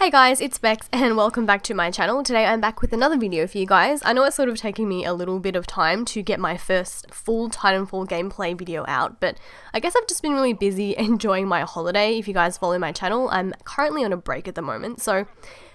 Hey guys, it's Bex and welcome back to my channel. Today I'm back with another video for you guys. I know it's sort of taking me a little bit of time to get my first full Titanfall gameplay video out, but I guess I've just been really busy enjoying my holiday. If you guys follow my channel, I'm currently on a break at the moment, so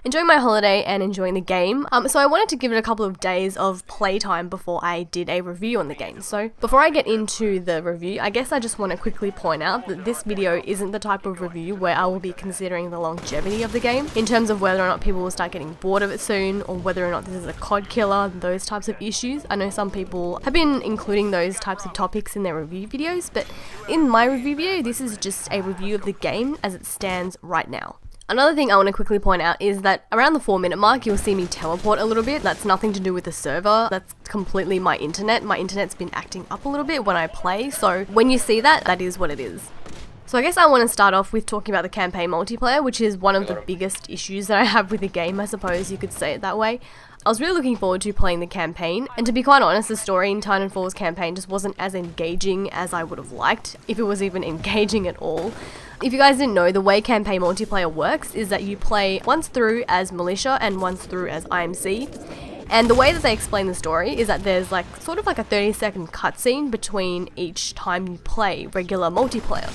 enjoying my holiday and enjoying the game. So I wanted to give it a couple of days of playtime before I did a review on the game. So before I get into the review, I guess I just want to quickly point out that this video isn't the type of review where I will be considering the longevity of the game in terms of whether or not people will start getting bored of it soon, or whether or not this is a COD killer, those types of issues. I know some people have been including those types of topics in their review videos, but in my review video, this is just a review of the game as it stands right now. Another thing I want to quickly point out is that around the 4-minute mark, you'll see me teleport a little bit. That's nothing to do with the server. That's completely my internet. My internet's been acting up a little bit when I play. So when you see that, that is what it is. So I guess I want to start off with talking about the campaign multiplayer, which is one of the biggest issues that I have with the game, I suppose you could say it that way. I was really looking forward to playing the campaign, and to be quite honest, the story in Titanfall's campaign just wasn't as engaging as I would have liked, if it was even engaging at all. If you guys didn't know, the way campaign multiplayer works is that you play once through as Militia and once through as IMC. And the way that they explain the story is that there's sort of like a 30-second cutscene between each time you play regular multiplayer.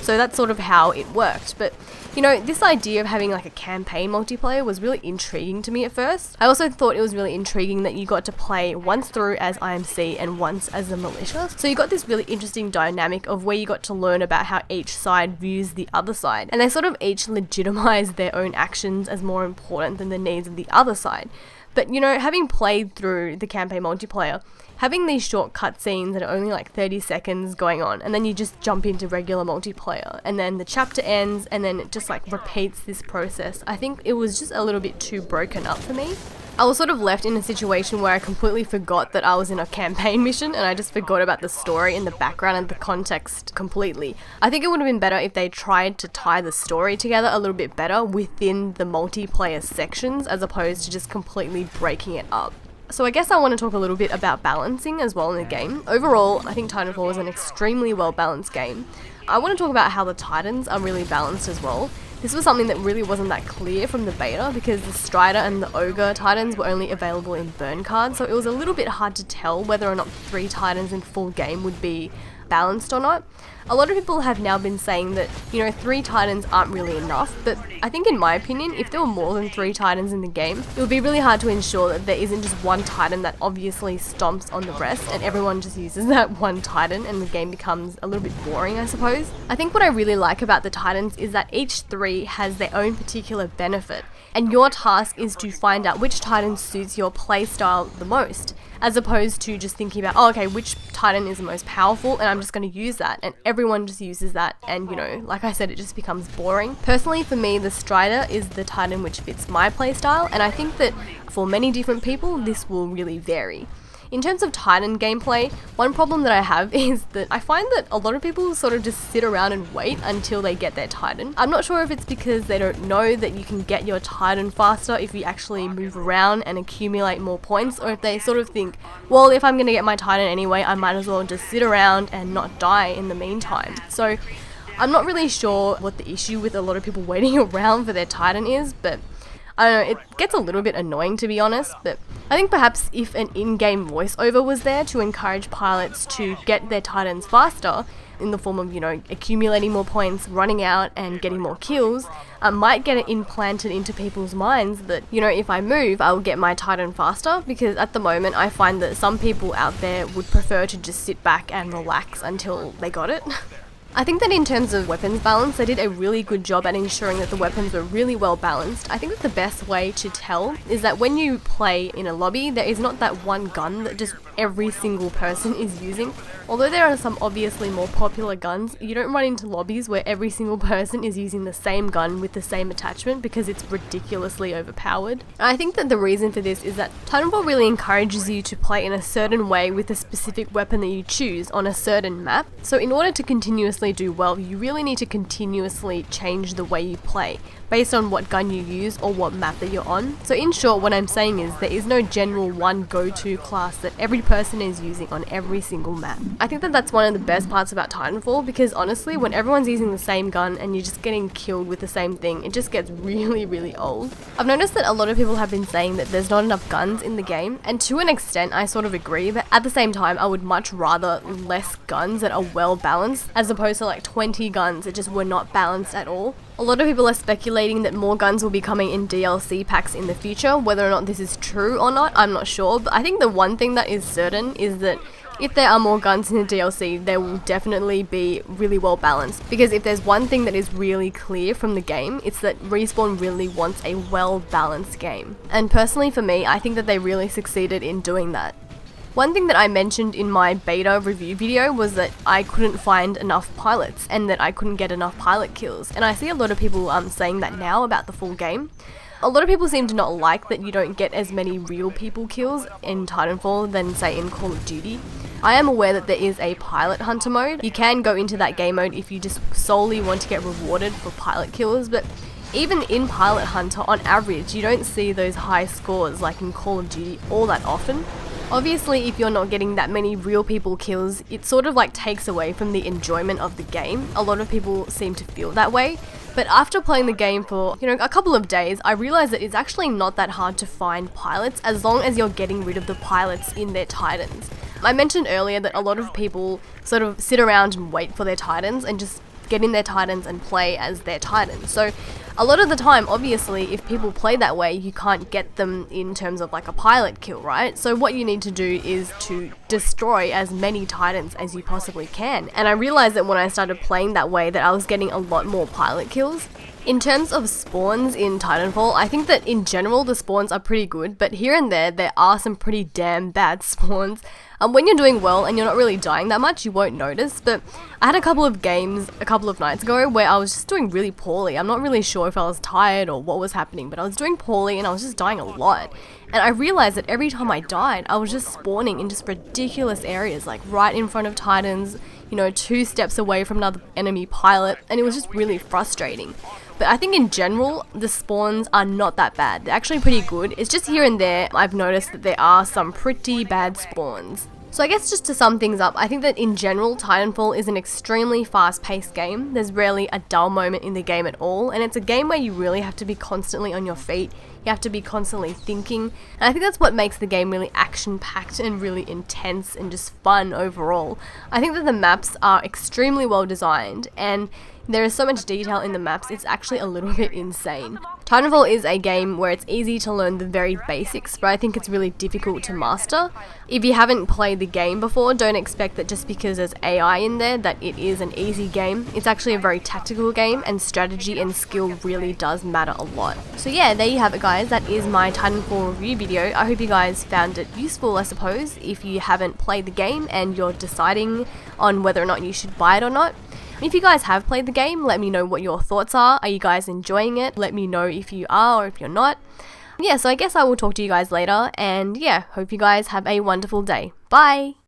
So that's sort of how it worked. But you know, this idea of having like a campaign multiplayer was really intriguing to me at first. I also thought it was really intriguing that you got to play once through as IMC and once as a militia. So you got this really interesting dynamic of where you got to learn about how each side views the other side. And they sort of each legitimize their own actions as more important than the needs of the other side. But you know, having played through the campaign multiplayer, having these short cutscenes that are only like 30 seconds going on, and then you just jump into regular multiplayer, and then the chapter ends, and then it just like repeats this process, I think it was just a little bit too broken up for me. I was sort of left in a situation where I completely forgot that I was in a campaign mission, and I just forgot about the story and the background and the context completely. I think it would have been better if they tried to tie the story together a little bit better within the multiplayer sections, as opposed to just completely breaking it up. So I guess I want to talk a little bit about balancing as well in the game. Overall, I think Titanfall is an extremely well balanced game. I want to talk about how the Titans are really balanced as well. This was something that really wasn't that clear from the beta because the Strider and the Ogre Titans were only available in burn cards, so it was a little bit hard to tell whether or not 3 Titans in full game would be balanced or not. A lot of people have now been saying that, you know, 3 Titans aren't really enough, but I think in my opinion, if there were more than 3 Titans in the game, it would be really hard to ensure that there isn't just one Titan that obviously stomps on the rest and everyone just uses that one Titan and the game becomes a little bit boring, I suppose. I think what I really like about the Titans is that each 3 has their own particular benefit, and your task is to find out which Titan suits your playstyle the most, as opposed to just thinking about, oh, okay, which Titan is the most powerful and I'm just going to use that, and everyone just uses that, and you know, like I said, it just becomes boring. Personally, for me, the Strider is the Titan which fits my playstyle, and I think that for many different people, this will really vary. In terms of Titan gameplay, one problem that I have is that I find that a lot of people sort of just sit around and wait until they get their Titan. I'm not sure if it's because they don't know that you can get your Titan faster if you actually move around and accumulate more points, or if they sort of think, well, if I'm going to get my Titan anyway, I might as well just sit around and not die in the meantime. So I'm not really sure what the issue with a lot of people waiting around for their Titan is, but I don't know, it gets a little bit annoying to be honest, but I think perhaps if an in-game voiceover was there to encourage pilots to get their Titans faster, in the form of, you know, accumulating more points, running out and getting more kills, I might get it implanted into people's minds that, you know, if I move, I will get my Titan faster, because at the moment I find that some people out there would prefer to just sit back and relax until they got it. I think that in terms of weapons balance, they did a really good job at ensuring that the weapons were really well balanced. I think that the best way to tell is that when you play in a lobby, there is not that one gun that just every single person is using. Although there are some obviously more popular guns, you don't run into lobbies where every single person is using the same gun with the same attachment, because it's ridiculously overpowered. And I think that the reason for this is that Titanfall really encourages you to play in a certain way with a specific weapon that you choose on a certain map. So in order to continuously continuously do well, you really need to continuously change the way you play based on what gun you use or what map that you're on. So in short, what I'm saying is there is no general one go-to class that every person is using on every single map. I think that that's one of the best parts about Titanfall, because honestly, when everyone's using the same gun and you're just getting killed with the same thing, it just gets really old. I've noticed that a lot of people have been saying that there's not enough guns in the game, and to an extent I sort of agree, but at the same time I would much rather less guns that are well balanced as opposed to like 20 guns that just were not balanced at all. A lot of people are speculating that more guns will be coming in DLC packs in the future. Whether or not this is true or not, I'm not sure, but I think the one thing that is certain is that if there are more guns in the DLC, they will definitely be really well balanced. Because if there's one thing that is really clear from the game, it's that Respawn really wants a well balanced game. And personally for me, I think that they really succeeded in doing that. One thing that I mentioned in my beta review video was that I couldn't find enough pilots and that I couldn't get enough pilot kills. And I see a lot of people saying that now about the full game. A lot of people seem to not like that you don't get as many real people kills in Titanfall than say in Call of Duty. I am aware that there is a pilot hunter mode. You can go into that game mode if you just solely want to get rewarded for pilot kills, but even in Pilot Hunter, on average, you don't see those high scores like in Call of Duty all that often. Obviously, if you're not getting that many real people kills, it sort of like takes away from the enjoyment of the game. A lot of people seem to feel that way. But after playing the game for, a couple of days, I realized that it's actually not that hard to find pilots as long as you're getting rid of the pilots in their Titans. I mentioned earlier that a lot of people sort of sit around and wait for their Titans and just get in their Titans and play as their Titans. So a lot of the time, obviously, if people play that way, you can't get them in terms of like a pilot kill, right? So what you need to do is to destroy as many Titans as you possibly can. And I realized that when I started playing that way that I was getting a lot more pilot kills. In terms of spawns in Titanfall, I think that in general the spawns are pretty good, but here and there are some pretty damn bad spawns. When you're doing well and you're not really dying that much, you won't notice, but I had a couple of games a couple of nights ago where I was just doing really poorly. I'm not really sure if I was tired or what was happening, but I was doing poorly and I was just dying a lot. And I realized that every time I died, I was just spawning in just ridiculous areas, like right in front of Titans, 2 steps away from another enemy pilot, and it was just really frustrating. But I think in general, the spawns are not that bad. They're actually pretty good. It's just here and there, I've noticed that there are some pretty bad spawns. So I guess just to sum things up, I think that in general, Titanfall is an extremely fast-paced game. There's rarely a dull moment in the game at all, and it's a game where you really have to be constantly on your feet. You have to be constantly thinking, and I think that's what makes the game really action-packed and really intense and just fun overall. I think that the maps are extremely well designed, and there is so much detail in the maps, it's actually a little bit insane. Titanfall is a game where it's easy to learn the very basics, but I think it's really difficult to master. If you haven't played the game before, don't expect that just because there's AI in there that it is an easy game. It's actually a very tactical game, and strategy and skill really does matter a lot. So yeah, there you have it guys, that is my Titanfall review video. I hope you guys found it useful, I suppose, if you haven't played the game and you're deciding on whether or not you should buy it or not. If you guys have played the game, let me know what your thoughts are. Are you guys enjoying it? Let me know if you are or if you're not. Yeah, so I guess I will talk to you guys later, and yeah, hope you guys have a wonderful day. Bye!